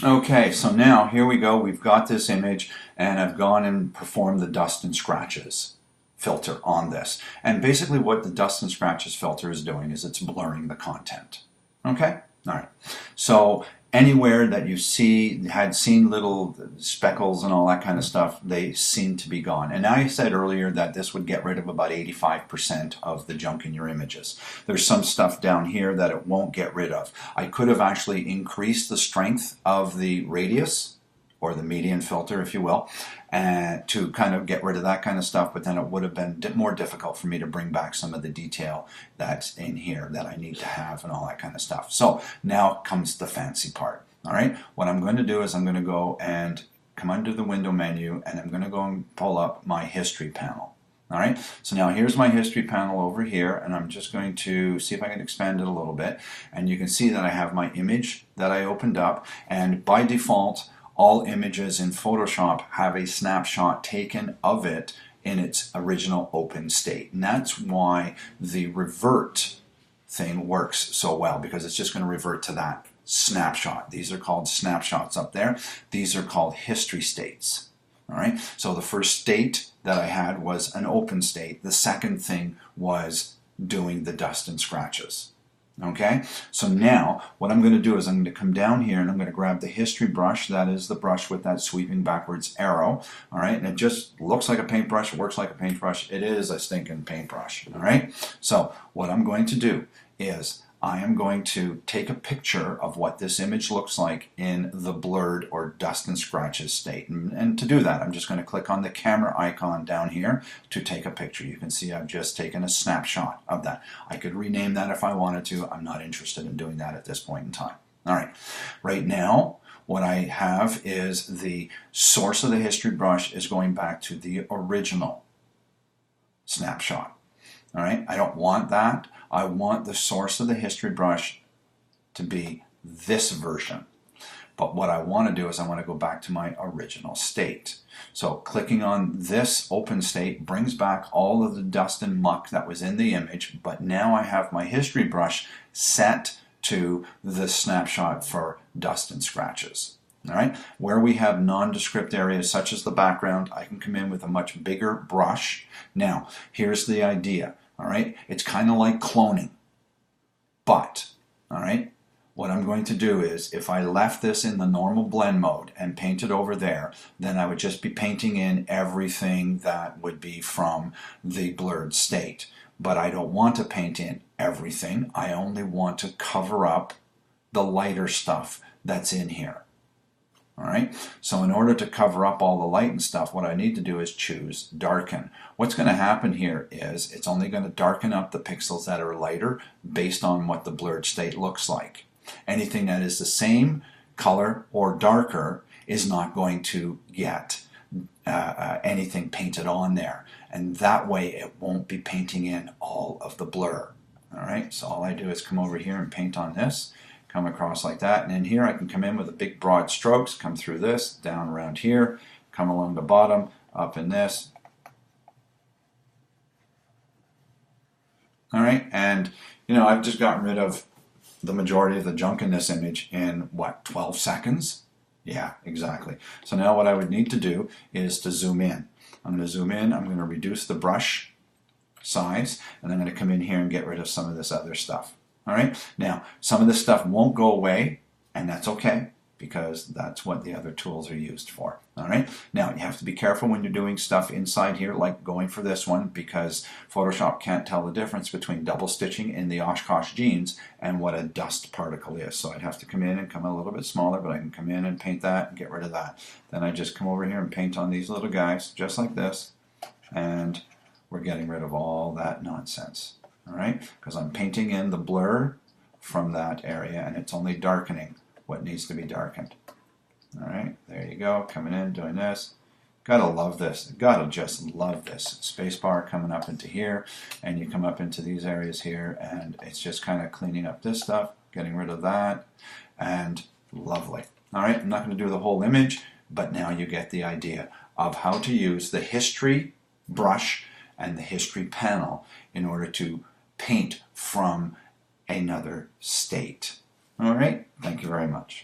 Okay, so now here we go. We've got this image and I've gone and performed the dust and scratches filter on this. And basically what the dust and scratches filter is doing is it's blurring the content. Okay? All right. So anywhere that you had seen little speckles and all that kind of stuff, they seem to be gone. And I said earlier that this would get rid of about 85% of the junk in your images. There's some stuff down here that it won't get rid of. I could have actually increased the strength of the radius, or the median filter, if you will, and to kind of get rid of that kind of stuff, but then it would have been more difficult for me to bring back some of the detail that's in here that I need to have and all that kind of stuff. So now comes the fancy part. All right, what I'm going to do is I'm going to go and come under the window menu and I'm going to go and pull up my history panel. All right, so now here's my history panel over here, and I'm just going to see if I can expand it a little bit. And you can see that I have my image that I opened up, and by default, all images in Photoshop have a snapshot taken of it in its original open state. And that's why the revert thing works so well, because it's just going to revert to that snapshot. These are called snapshots up there. These are called history states. All right. So the first state that I had was an open state. The second thing was doing the dust and scratches. Okay, so now what I'm going to do is I'm going to come down here and I'm going to grab the history brush. That is the brush with that sweeping backwards arrow. All right, and it just looks like a paintbrush, works like a paintbrush. It is a stinking paintbrush. All right, so what I'm going to do is I am going to take a picture of what this image looks like in the blurred or dust and scratches state. And to do that, I'm just going to click on the camera icon down here to take a picture. You can see I've just taken a snapshot of that. I could rename that if I wanted to. I'm not interested in doing that at this point in time. All right, right now, what I have is the source of the history brush is going back to the original snapshot. All right, I don't want that. I want the source of the history brush to be this version. But what I want to do is I want to go back to my original state. So clicking on this open state brings back all of the dust and muck that was in the image, but now I have my history brush set to the snapshot for dust and scratches. All right, where we have nondescript areas such as the background, I can come in with a much bigger brush. Now, here's the idea. All right, it's kind of like cloning, but all right, what I'm going to do is if I left this in the normal blend mode and painted over there, then I would just be painting in everything that would be from the blurred state. But I don't want to paint in everything. I only want to cover up the lighter stuff that's in here. All right, so in order to cover up all the light and stuff, what I need to do is choose darken. What's going to happen here is it's only going to darken up the pixels that are lighter based on what the blurred state looks like. Anything that is the same color or darker is not going to get anything painted on there. And that way it won't be painting in all of the blur. All right, so all I do is come over here and paint on this. Come across like that, and in here I can come in with a big broad strokes, come through this, down around here, come along the bottom, up in this. All right, and you know, I've just gotten rid of the majority of the junk in this image in what, 12 seconds? Yeah, exactly. So now what I would need to do is to zoom in. I'm going to zoom in, I'm going to reduce the brush size, and I'm going to come in here and get rid of some of this other stuff. All right, now some of this stuff won't go away, and that's okay because that's what the other tools are used for. All right, now you have to be careful when you're doing stuff inside here, like going for this one, because Photoshop can't tell the difference between double stitching in the Oshkosh jeans and what a dust particle is. So I'd have to come in and come a little bit smaller, but I can come in and paint that and get rid of that. Then I just come over here and paint on these little guys, just like this, and we're getting rid of all that nonsense. All right, because I'm painting in the blur from that area and it's only darkening what needs to be darkened. All right, there you go, coming in, doing this. Gotta love this, gotta just love this. Spacebar coming up into here, and you come up into these areas here, and it's just kind of cleaning up this stuff, getting rid of that, and lovely. All right, I'm not going to do the whole image, but now you get the idea of how to use the history brush and the history panel in order to paint from another state. All right, thank you very much.